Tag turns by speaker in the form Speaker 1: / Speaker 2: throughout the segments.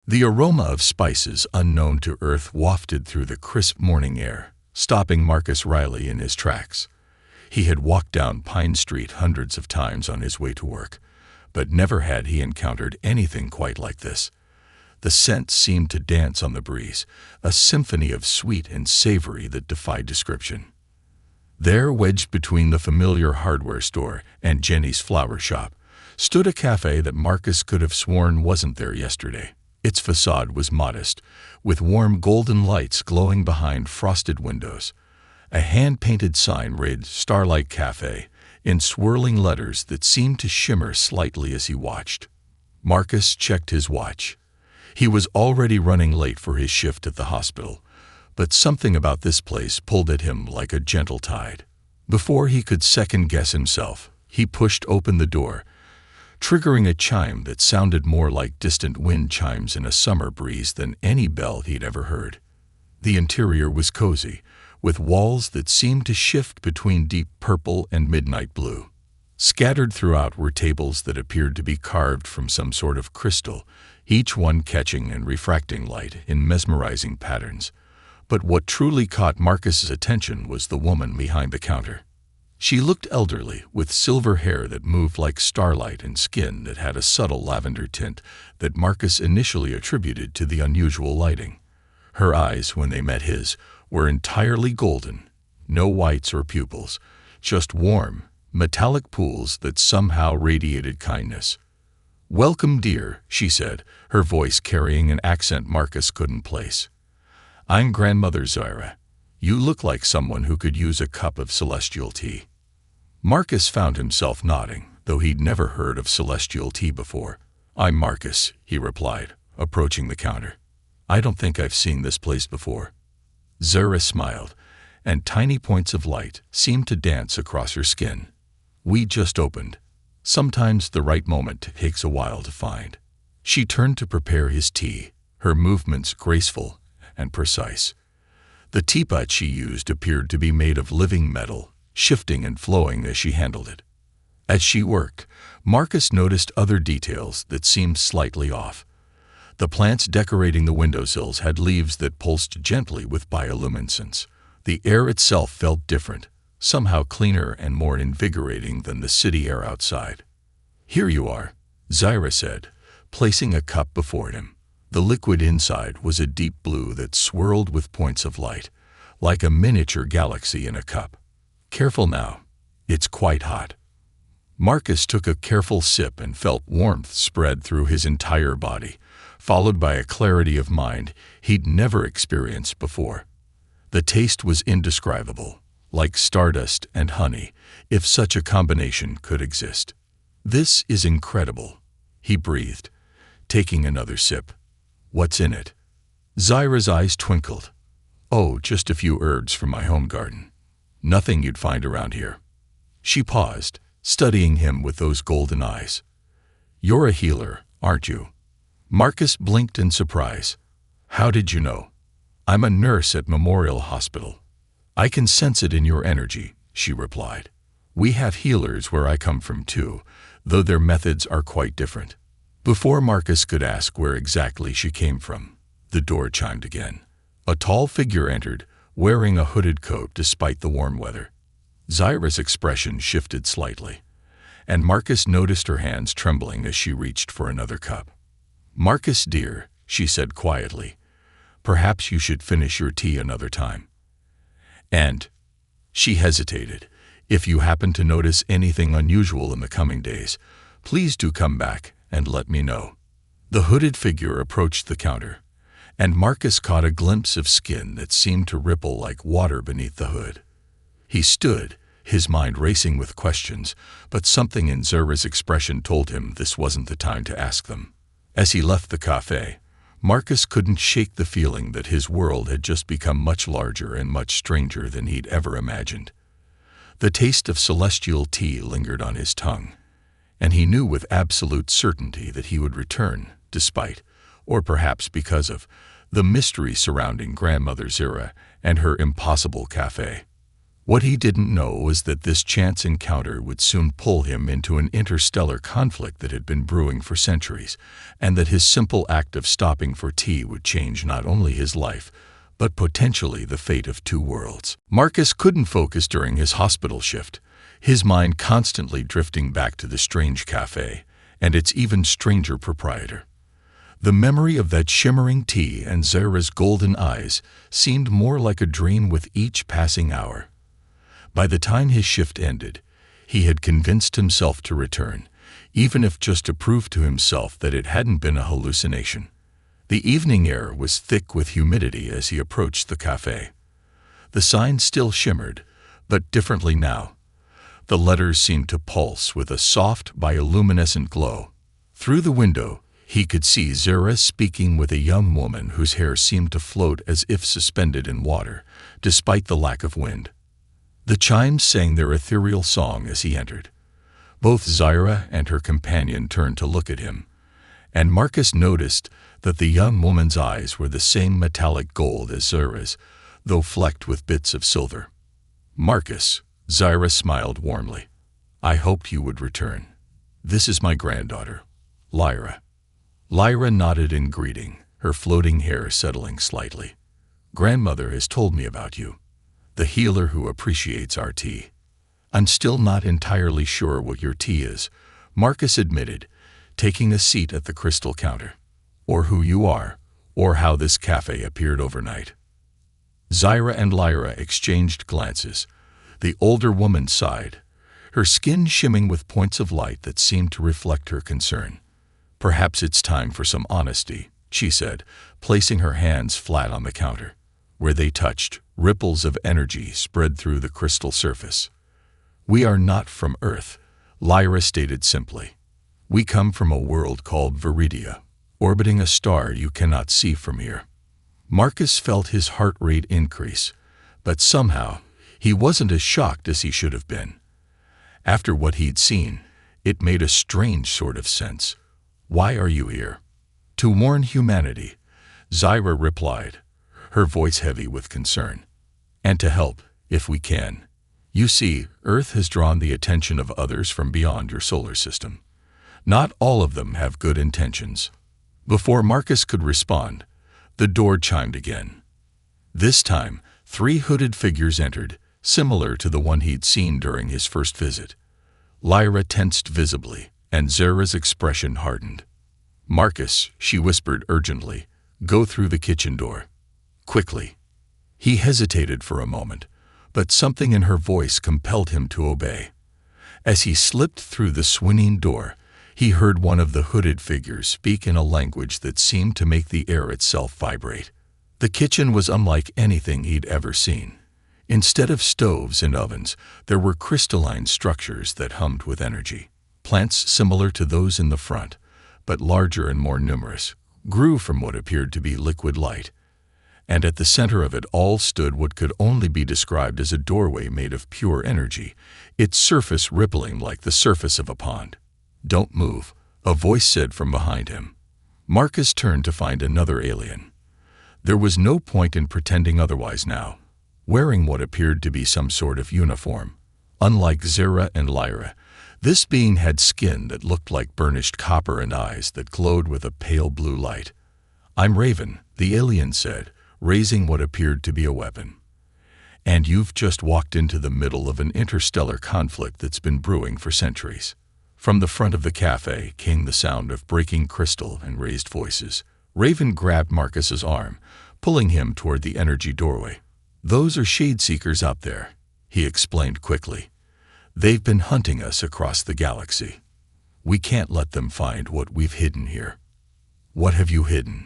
Speaker 1: The aroma of spices unknown to Earth wafted through the crisp morning air, stopping Marcus Riley in his tracks. He had walked down Pine Street hundreds of times on his way to work, but never had he encountered anything quite like this. The scent seemed to dance on the breeze, a symphony of sweet and savory that defied description. There, wedged between the familiar hardware store and Jenny's flower shop, stood a cafe that Marcus could have sworn wasn't there yesterday. Its facade was modest, with warm golden lights glowing behind frosted windows. A hand-painted sign read "Starlight Cafe" in swirling letters that seemed to shimmer slightly as he watched. Marcus checked his watch. He was already running late for his shift at the hospital, but something about this place pulled at him like a gentle tide. Before he could second-guess himself, he pushed open the door, triggering a chime that sounded more like distant wind chimes in a summer breeze than any bell he'd ever heard. The interior was cozy, with walls that seemed to shift between deep purple and midnight blue. Scattered throughout were tables that appeared to be carved from some sort of crystal, each one catching and refracting light in mesmerizing patterns. But what truly caught Marcus's attention was the woman behind the counter. She looked elderly, with silver hair that moved like starlight and skin that had a subtle lavender tint that Marcus initially attributed to the unusual lighting. Her eyes, when they met his, were entirely golden, no whites or pupils, just warm, metallic pools that somehow radiated kindness. "Welcome, dear," she said, her voice carrying an accent Marcus couldn't place. "I'm Grandmother Zyra. You look like someone who could use a cup of celestial tea." Marcus found himself nodding, though he'd never heard of celestial tea before. "I'm Marcus," he replied, approaching the counter. "I don't think I've seen this place before." Zyra smiled, and tiny points of light seemed to dance across her skin. "We just opened. Sometimes the right moment takes a while to find." She turned to prepare his tea, her movements graceful and precise. The teapot she used appeared to be made of living metal, shifting and flowing as she handled it. As she worked, Marcus noticed other details that seemed slightly off. The plants decorating the windowsills had leaves that pulsed gently with bioluminescence. The air itself felt different, somehow cleaner and more invigorating than the city air outside. "Here you are," Zyra said, placing a cup before him. The liquid inside was a deep blue that swirled with points of light, like a miniature galaxy in a cup. "Careful now. It's quite hot." Marcus took a careful sip and felt warmth spread through his entire body, followed by a clarity of mind he'd never experienced before. The taste was indescribable, like stardust and honey, if such a combination could exist. "This is incredible," he breathed, taking another sip. "What's in it?" Zyra's eyes twinkled. "Oh, just a few herbs from my home garden. Nothing you'd find around here." She paused, studying him with those golden eyes. "You're a healer, aren't you?" Marcus blinked in surprise. "How did you know?" "I'm a nurse at Memorial Hospital." "I can sense it in your energy," she replied. "We have healers where I come from too, though their methods are quite different." Before Marcus could ask where exactly she came from, the door chimed again. A tall figure entered, wearing a hooded coat despite the warm weather. Zyra's expression shifted slightly, and Marcus noticed her hands trembling as she reached for another cup. "Marcus, dear," she said quietly, "perhaps you should finish your tea another time. And," she hesitated, "if you happen to notice anything unusual in the coming days, please do come back and let me know." The hooded figure approached the counter, and Marcus caught a glimpse of skin that seemed to ripple like water beneath the hood. He stood, his mind racing with questions, but something in Zyra's expression told him this wasn't the time to ask them. As he left the cafe, Marcus couldn't shake the feeling that his world had just become much larger and much stranger than he'd ever imagined. The taste of celestial tea lingered on his tongue, and he knew with absolute certainty that he would return, despite, or perhaps because of, the mystery surrounding Grandmother Zyra and her impossible cafe. What he didn't know was that this chance encounter would soon pull him into an interstellar conflict that had been brewing for centuries, and that his simple act of stopping for tea would change not only his life, but potentially the fate of two worlds. Marcus couldn't focus during his hospital shift, his mind constantly drifting back to the strange cafe and its even stranger proprietor. The memory of that shimmering tea and Zara's golden eyes seemed more like a dream with each passing hour. By the time his shift ended, he had convinced himself to return, even if just to prove to himself that it hadn't been a hallucination. The evening air was thick with humidity as he approached the cafe. The sign still shimmered, but differently now. The letters seemed to pulse with a soft, bioluminescent glow. Through the window, he could see Zara speaking with a young woman whose hair seemed to float as if suspended in water, despite the lack of wind. The chimes sang their ethereal song as he entered. Both Zara and her companion turned to look at him, and Marcus noticed that the young woman's eyes were the same metallic gold as Zara's, though flecked with bits of silver. "Marcus," Zara smiled warmly. "I hoped you would return. This is my granddaughter, Lyra." Lyra nodded in greeting, her floating hair settling slightly. "Grandmother has told me about you. The healer who appreciates our tea." "I'm still not entirely sure what your tea is," Marcus admitted, taking a seat at the crystal counter. "Or who you are, or how this cafe appeared overnight." Zara and Lyra exchanged glances. The older woman sighed, her skin shimmering with points of light that seemed to reflect her concern. "Perhaps it's time for some honesty," she said, placing her hands flat on the counter. Where they touched, ripples of energy spread through the crystal surface. "We are not from Earth," Lyra stated simply. "We come from a world called Viridia, orbiting a star you cannot see from here." Marcus felt his heart rate increase, but somehow he wasn't as shocked as he should have been. After what he'd seen, it made a strange sort of sense. "Why are you here?" "To warn humanity," Zara replied, her voice heavy with concern. "And to help, if we can. You see, Earth has drawn the attention of others from beyond your solar system. Not all of them have good intentions." Before Marcus could respond, the door chimed again. This time, 3 hooded figures entered, similar to the one he'd seen during his first visit. Lyra tensed visibly, and Zara's expression hardened. "Marcus," she whispered urgently, "go through the kitchen door. Quickly." He hesitated for a moment, but something in her voice compelled him to obey. As he slipped through the swinging door, he heard one of the hooded figures speak in a language that seemed to make the air itself vibrate. The kitchen was unlike anything he'd ever seen. Instead of stoves and ovens, there were crystalline structures that hummed with energy. Plants similar to those in the front, but larger and more numerous, grew from what appeared to be liquid light. And at the center of it all stood what could only be described as a doorway made of pure energy, its surface rippling like the surface of a pond. "Don't move," a voice said from behind him. Marcus turned to find another alien. There was no point in pretending otherwise now. Wearing what appeared to be some sort of uniform, unlike Zara and Lyra, this being had skin that looked like burnished copper and eyes that glowed with a pale blue light. "I'm Raven," the alien said, raising what appeared to be a weapon. "And you've just walked into the middle of an interstellar conflict that's been brewing for centuries." From the front of the cafe came the sound of breaking crystal and raised voices. Raven grabbed Marcus's arm, pulling him toward the energy doorway. "Those are shade seekers out there," he explained quickly. "They've been hunting us across the galaxy. We can't let them find what we've hidden here." "What have you hidden?"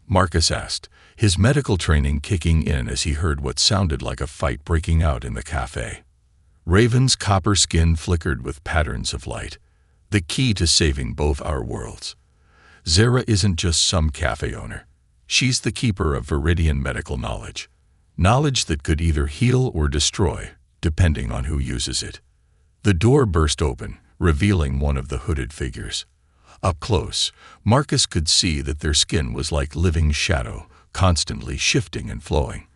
Speaker 1: Marcus asked, his medical training kicking in as he heard what sounded like a fight breaking out in the cafe. Raven's copper skin flickered with patterns of light, the key to saving both our worlds. "Zara isn't just some cafe owner. She's the keeper of Viridian medical knowledge. Knowledge that could either heal or destroy, depending on who uses it." The door burst open, revealing one of the hooded figures. Up close, Marcus could see that their skin was like living shadow, constantly shifting and flowing.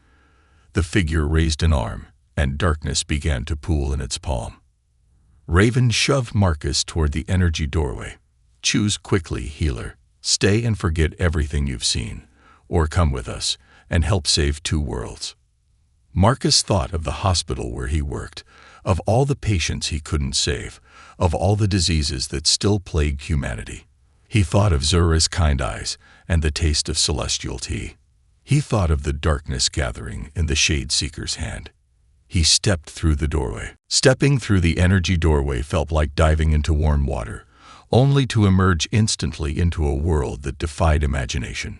Speaker 1: The figure raised an arm, and darkness began to pool in its palm. Raven shoved Marcus toward the energy doorway. "Choose quickly, healer. Stay and forget everything you've seen, or come with us and help save 2 worlds." Marcus thought of the hospital where he worked, of all the patients he couldn't save, of all the diseases that still plagued humanity. He thought of Zura's kind eyes and the taste of celestial tea. He thought of the darkness gathering in the Shade Seeker's hand. He stepped through the doorway. Stepping through the energy doorway felt like diving into warm water, only to emerge instantly into a world that defied imagination.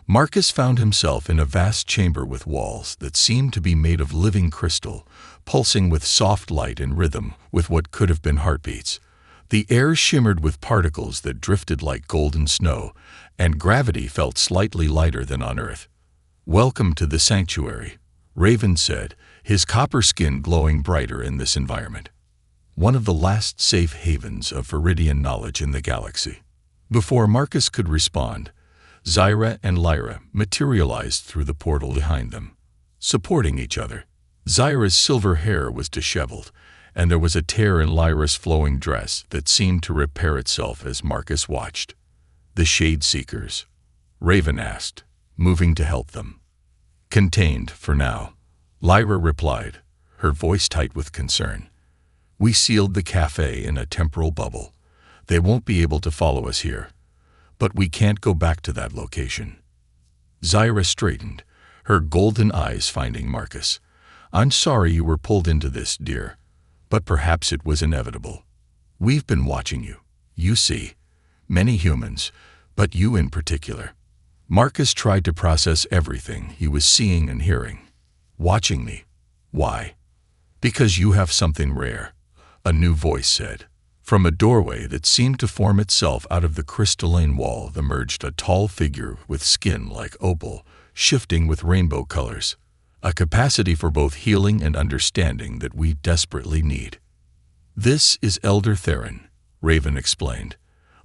Speaker 1: Marcus found himself in a vast chamber with walls that seemed to be made of living crystal, pulsing with soft light and rhythm with what could have been heartbeats. The air shimmered with particles that drifted like golden snow, and gravity felt slightly lighter than on Earth. "Welcome to the sanctuary," Raven said, his copper skin glowing brighter in this environment. One of the last safe havens of Viridian knowledge in the galaxy. Before Marcus could respond, Zyra and Lyra materialized through the portal behind them, supporting each other. Zyra's silver hair was disheveled, and there was a tear in Lyra's flowing dress that seemed to repair itself as Marcus watched. "The Shade Seekers?" Raven asked, moving to help them. "Contained, for now," Lyra replied, her voice tight with concern. "We sealed the cafe in a temporal bubble. They won't be able to follow us here. But we can't go back to that location." Zyra straightened, her golden eyes finding Marcus. "I'm sorry you were pulled into this, dear, but perhaps it was inevitable. We've been watching you, you see. Many humans, but you in particular." Marcus tried to process everything he was seeing and hearing. "Watching me? Why?" "Because you have something rare," a new voice said. From a doorway that seemed to form itself out of the crystalline wall emerged a tall figure with skin like opal, shifting with rainbow colors. "A capacity for both healing and understanding that we desperately need." "This is Elder Theron," Raven explained,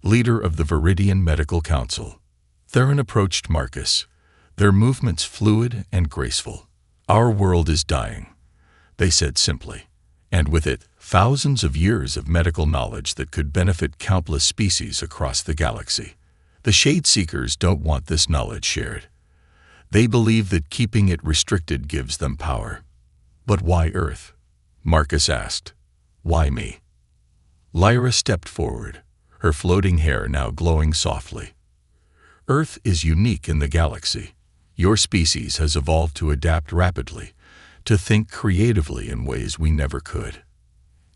Speaker 1: leader of the Viridian Medical Council. Theron approached Marcus, their movements fluid and graceful. "Our world is dying," they said simply, "and with it, thousands of years of medical knowledge that could benefit countless species across the galaxy. The Shade Seekers don't want this knowledge shared. They believe that keeping it restricted gives them power." "But why Earth?" Marcus asked. "Why me?" Lyra stepped forward, her floating hair now glowing softly. "Earth is unique in the galaxy. Your species has evolved to adapt rapidly, to think creatively in ways we never could.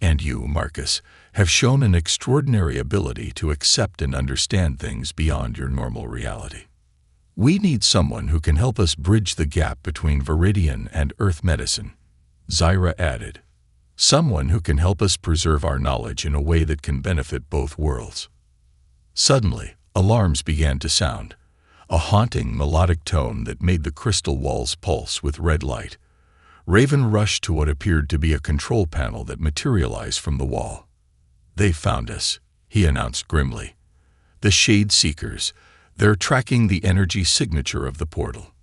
Speaker 1: And you, Marcus, have shown an extraordinary ability to accept and understand things beyond your normal reality. We need someone who can help us bridge the gap between Viridian and Earth medicine," Zyra added. "Someone who can help us preserve our knowledge in a way that can benefit both worlds." Suddenly, alarms began to sound, a haunting melodic tone that made the crystal walls pulse with red light. Raven rushed to what appeared to be a control panel that materialized from the wall. "They found us," he announced grimly. "The Shade Seekers. They're tracking the energy signature of the portal."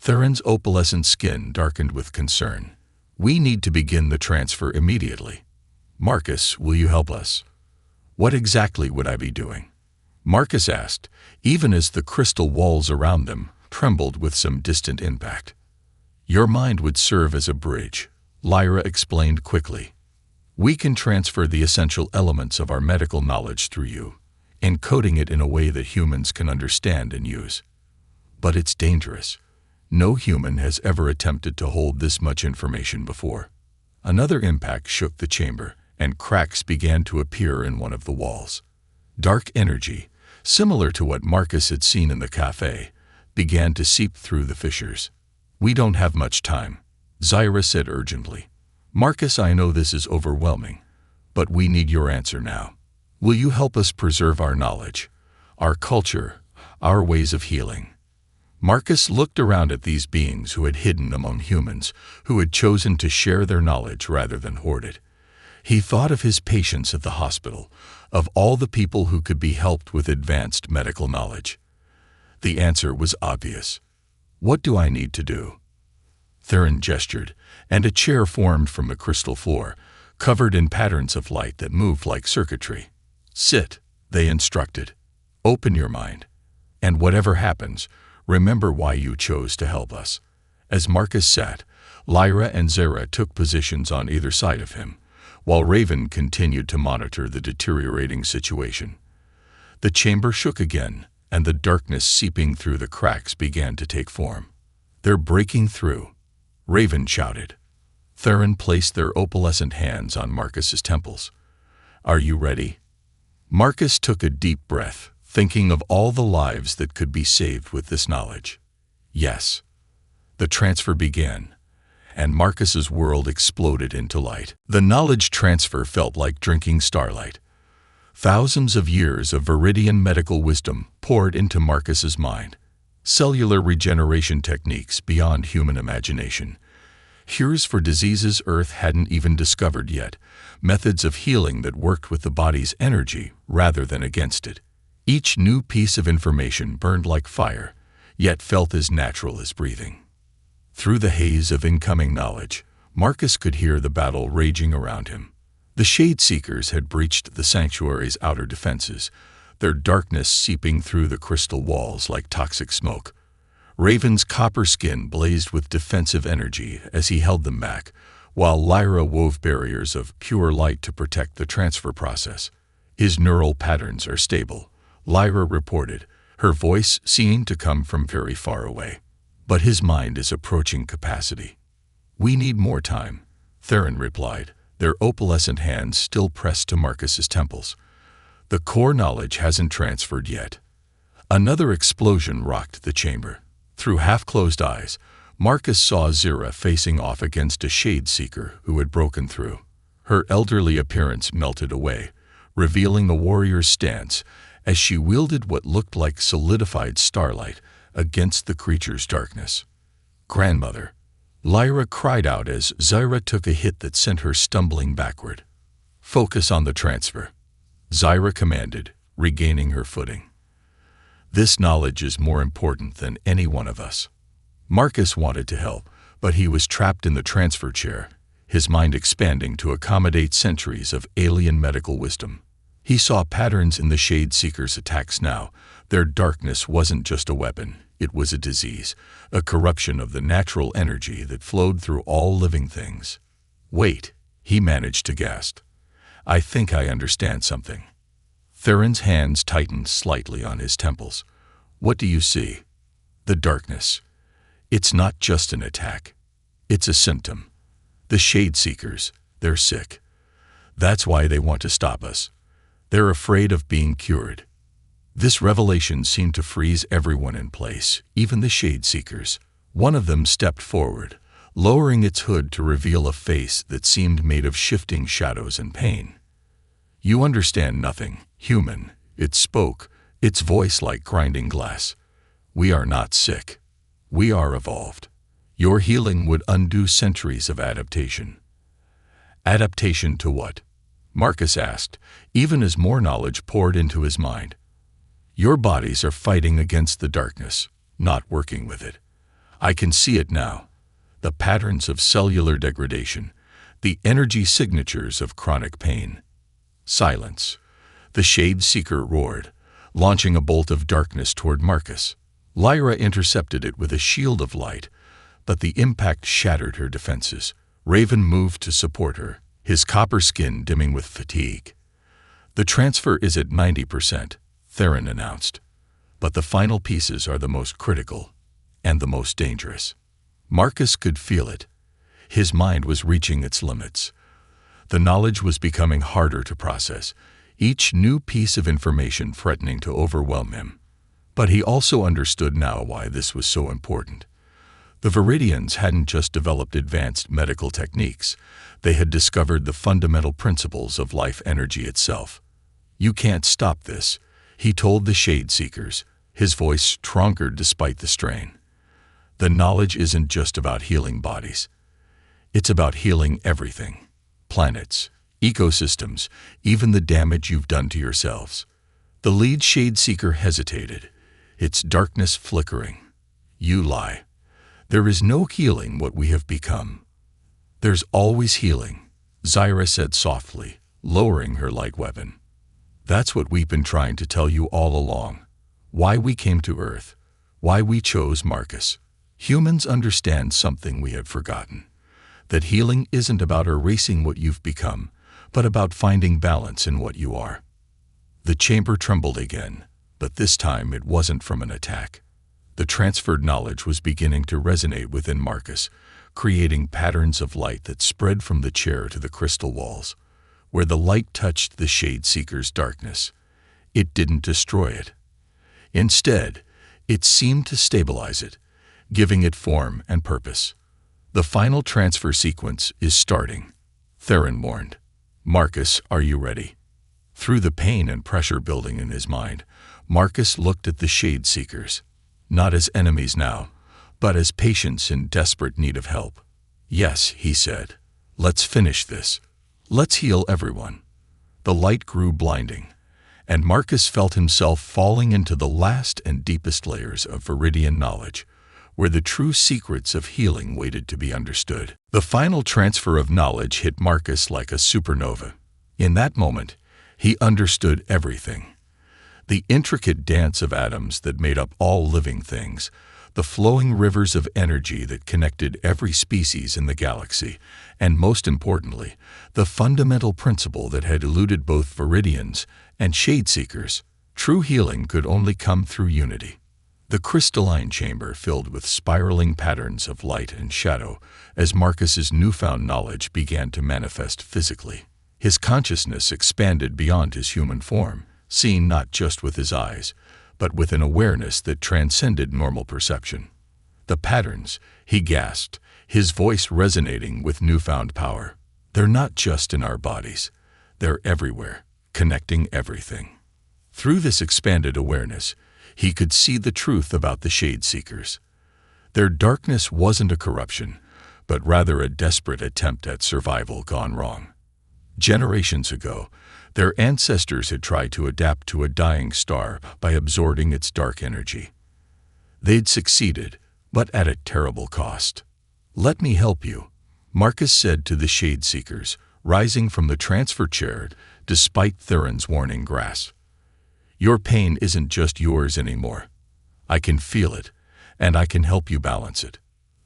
Speaker 1: Theron's opalescent skin darkened with concern. "We need to begin the transfer immediately. Marcus, will you help us?" "What exactly would I be doing?" Marcus asked, even as the crystal walls around them trembled with some distant impact. "Your mind would serve as a bridge," Lyra explained quickly. "We can transfer the essential elements of our medical knowledge through you, encoding it in a way that humans can understand and use. But it's dangerous. No human has ever attempted to hold this much information before." Another impact shook the chamber, and cracks began to appear in one of the walls. Dark energy, similar to what Marcus had seen in the cafe, began to seep through the fissures. "We don't have much time," Zyra said urgently. "Marcus, I know this is overwhelming, but we need your answer now. Will you help us preserve our knowledge, our culture, our ways of healing?" Marcus looked around at these beings who had hidden among humans, who had chosen to share their knowledge rather than hoard it. He thought of his patients at the hospital, of all the people who could be helped with advanced medical knowledge. The answer was obvious. "What do I need to do?" Theron gestured, and a chair formed from the crystal floor, covered in patterns of light that moved like circuitry. "Sit," they instructed. "Open your mind. And whatever happens, remember why you chose to help us." As Marcus sat, Lyra and Zara took positions on either side of him, while Raven continued to monitor the deteriorating situation. The chamber shook again, and the darkness seeping through the cracks began to take form. "They're breaking through," Raven shouted. Theron placed their opalescent hands on Marcus's temples. "Are you ready?" Marcus took a deep breath, thinking of all the lives that could be saved with this knowledge. Yes. The transfer began, and Marcus's world exploded into light. The knowledge transfer felt like drinking starlight. Thousands of years of Viridian medical wisdom poured into Marcus's mind. Cellular regeneration techniques beyond human imagination. Cures for diseases Earth hadn't even discovered yet. Methods of healing that worked with the body's energy rather than against it. Each new piece of information burned like fire, yet felt as natural as breathing. Through the haze of incoming knowledge, Marcus could hear the battle raging around him. The Shade Seekers had breached the sanctuary's outer defenses, their darkness seeping through the crystal walls like toxic smoke. Raven's copper skin blazed with defensive energy as he held them back, while Lyra wove barriers of pure light to protect the transfer process. "His neural patterns are stable," Lyra reported, her voice seeming to come from very far away. "But his mind is approaching capacity." "We need more time," Theron replied, their opalescent hands still pressed to Marcus's temples. "The core knowledge hasn't transferred yet." Another explosion rocked the chamber. Through half-closed eyes, Marcus saw Zara facing off against a Shade Seeker who had broken through. Her elderly appearance melted away, revealing the warrior's stance as she wielded what looked like solidified starlight against the creature's darkness. "Grandmother," Lyra cried out as Zara took a hit that sent her stumbling backward. "Focus on the transfer," Zara commanded, regaining her footing. "This knowledge is more important than any one of us." Marcus wanted to help, but he was trapped in the transfer chair, his mind expanding to accommodate centuries of alien medical wisdom. He saw patterns in the Shade Seekers' attacks now. Their darkness wasn't just a weapon, it was a disease, a corruption of the natural energy that flowed through all living things. "Wait," he managed to gasp. "I think I understand something." Theron's hands tightened slightly on his temples. "What do you see?" "The darkness. It's not just an attack. It's a symptom. The Shade Seekers, they're sick. That's why they want to stop us. They're afraid of being cured." This revelation seemed to freeze everyone in place, even the Shade Seekers. One of them stepped forward, lowering its hood to reveal a face that seemed made of shifting shadows and pain. "You understand nothing, human," it spoke, its voice like grinding glass. "We are not sick. We are evolved. Your healing would undo centuries of adaptation." "Adaptation to what?" Marcus asked, even as more knowledge poured into his mind. "Your bodies are fighting against the darkness, not working with it. I can see it now. The patterns of cellular degradation, the energy signatures of chronic pain." Silence. The Shade Seeker roared, launching a bolt of darkness toward Marcus. Lyra intercepted it with a shield of light, but the impact shattered her defenses. Raven moved to support her, his copper skin dimming with fatigue. "The transfer is at 90%, Theron announced. "But the final pieces are the most critical and the most dangerous." Marcus could feel it. His mind was reaching its limits. The knowledge was becoming harder to process, each new piece of information threatening to overwhelm him. But he also understood now why this was so important. The Viridians hadn't just developed advanced medical techniques, they had discovered the fundamental principles of life energy itself. "You can't stop this," he told the Shade Seekers, his voice stronger despite the strain. "The knowledge isn't just about healing bodies. It's about healing everything. Planets, ecosystems, even the damage you've done to yourselves." The lead Shade Seeker hesitated, its darkness flickering. "You lie. There is no healing what we have become. There's always healing, Zyra said softly, lowering her light weapon. That's what we've been trying to tell you all along. Why we came to Earth. Why we chose Marcus. Humans understand something we have forgotten. That healing isn't about erasing what you've become, but about finding balance in what you are. The chamber trembled again, but this time it wasn't from an attack. The transferred knowledge was beginning to resonate within Marcus, creating patterns of light that spread from the chair to the crystal walls. Where the light touched the Shade Seeker's darkness, it didn't destroy it. Instead, it seemed to stabilize it, giving it form and purpose. The final transfer sequence is starting, Theron warned. Marcus, are you ready? Through the pain and pressure building in his mind, Marcus looked at the Shade Seekers, not as enemies now, but as patients in desperate need of help. Yes, he said. Let's finish this. Let's heal everyone. The light grew blinding, and Marcus felt himself falling into the last and deepest layers of Viridian knowledge, where the true secrets of healing waited to be understood. The final transfer of knowledge hit Marcus like a supernova. In that moment, he understood everything. The intricate dance of atoms that made up all living things, the flowing rivers of energy that connected every species in the galaxy, and most importantly, the fundamental principle that had eluded both Viridians and Shade Seekers. True healing could only come through unity. The crystalline chamber filled with spiraling patterns of light and shadow as Marcus's newfound knowledge began to manifest physically. His consciousness expanded beyond his human form, seeing not just with his eyes, but with an awareness that transcended normal perception. The patterns, he gasped, his voice resonating with newfound power. They're not just in our bodies. They're everywhere, connecting everything. Through this expanded awareness, he could see the truth about the Shade Seekers. Their darkness wasn't a corruption, but rather a desperate attempt at survival gone wrong. Generations ago, their ancestors had tried to adapt to a dying star by absorbing its dark energy. They'd succeeded, but at a terrible cost. Let me help you, Marcus said to the Shade Seekers, rising from the transfer chair despite Theron's warning grasp. Your pain isn't just yours anymore. I can feel it, and I can help you balance it.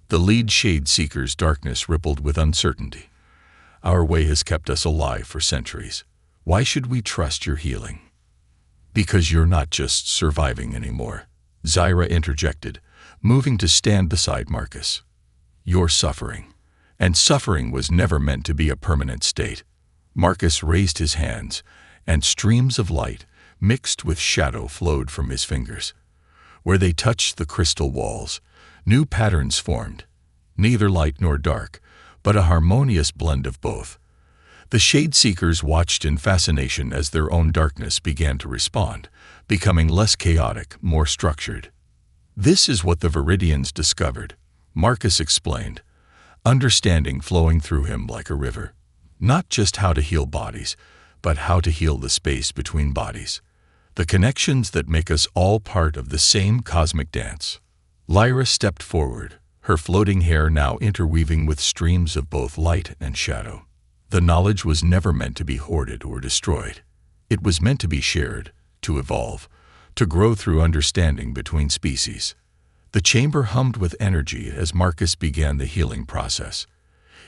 Speaker 1: The lead Shade Seeker's darkness rippled with uncertainty. Our way has kept us alive for centuries. Why should we trust your healing? Because you're not just surviving anymore, Zyra interjected, moving to stand beside Marcus. You're suffering, and suffering was never meant to be a permanent state. Marcus raised his hands, and streams of light, mixed with shadow, flowed from his fingers. Where they touched the crystal walls, new patterns formed, neither light nor dark, but a harmonious blend of both. The Shade Seekers watched in fascination as their own darkness began to respond, becoming less chaotic, more structured. This is what the Viridians discovered, Marcus explained, understanding flowing through him like a river. Not just how to heal bodies, but how to heal the space between bodies. The connections that make us all part of the same cosmic dance. Lyra stepped forward, her floating hair now interweaving with streams of both light and shadow. The knowledge was never meant to be hoarded or destroyed. It was meant to be shared, to evolve, to grow through understanding between species. The chamber hummed with energy as Marcus began the healing process.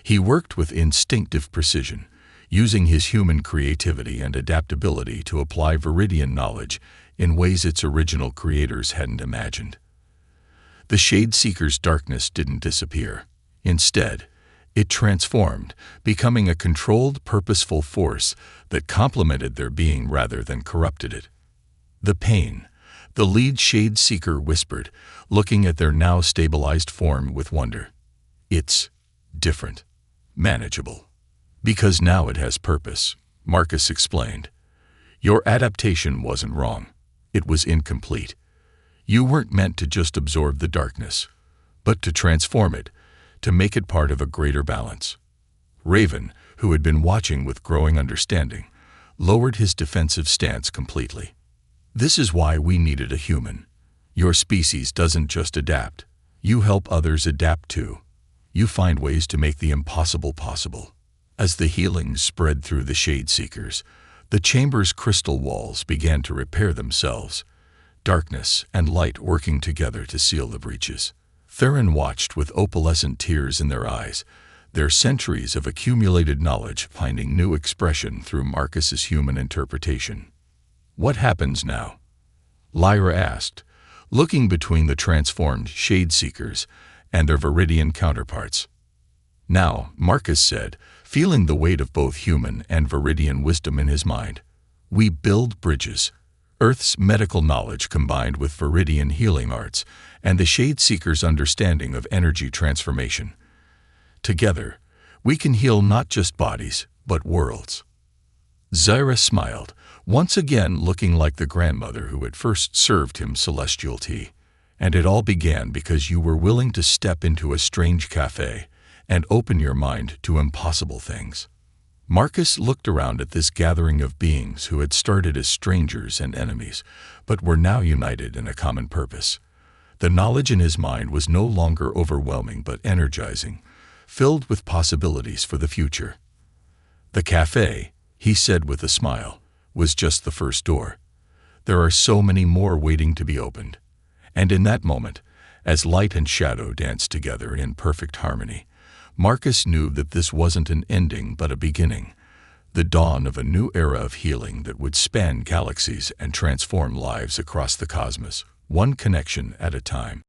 Speaker 1: He worked with instinctive precision, using his human creativity and adaptability to apply Viridian knowledge in ways its original creators hadn't imagined. The Shade Seeker's darkness didn't disappear. Instead, it transformed, becoming a controlled, purposeful force that complemented their being rather than corrupted it. The pain, the lead Shade Seeker whispered, looking at their now stabilized form with wonder. It's different, manageable. Because now it has purpose, Marcus explained. Your adaptation wasn't wrong. It was incomplete. You weren't meant to just absorb the darkness, but to transform it, to make it part of a greater balance. Raven, who had been watching with growing understanding, lowered his defensive stance completely. This is why we needed a human. Your species doesn't just adapt, You help others adapt too. You find ways to make the impossible possible. As the healing spread through the Shade Seekers, the chamber's crystal walls began to repair themselves, darkness and light working together to seal the breaches. Theron watched with opalescent tears in their eyes, their centuries of accumulated knowledge finding new expression through Marcus's human interpretation. "What happens now?" Lyra asked, looking between the transformed Shade Seekers and their Viridian counterparts. "Now," Marcus said, feeling the weight of both human and Viridian wisdom in his mind, "we build bridges." Earth's medical knowledge combined with Viridian healing arts and the Shade Seekers' understanding of energy transformation. Together, we can heal not just bodies, but worlds. Zyra smiled, once again looking like the grandmother who had first served him celestial tea. "And it all began because you were willing to step into a strange cafe and open your mind to impossible things." Marcus looked around at this gathering of beings who had started as strangers and enemies, but were now united in a common purpose. The knowledge in his mind was no longer overwhelming but energizing, filled with possibilities for the future. "The cafe," he said with a smile, "was just the first door. There are so many more waiting to be opened." And in that moment, as light and shadow danced together in perfect harmony, Marcus knew that this wasn't an ending but a beginning, the dawn of a new era of healing that would span galaxies and transform lives across the cosmos, one connection at a time.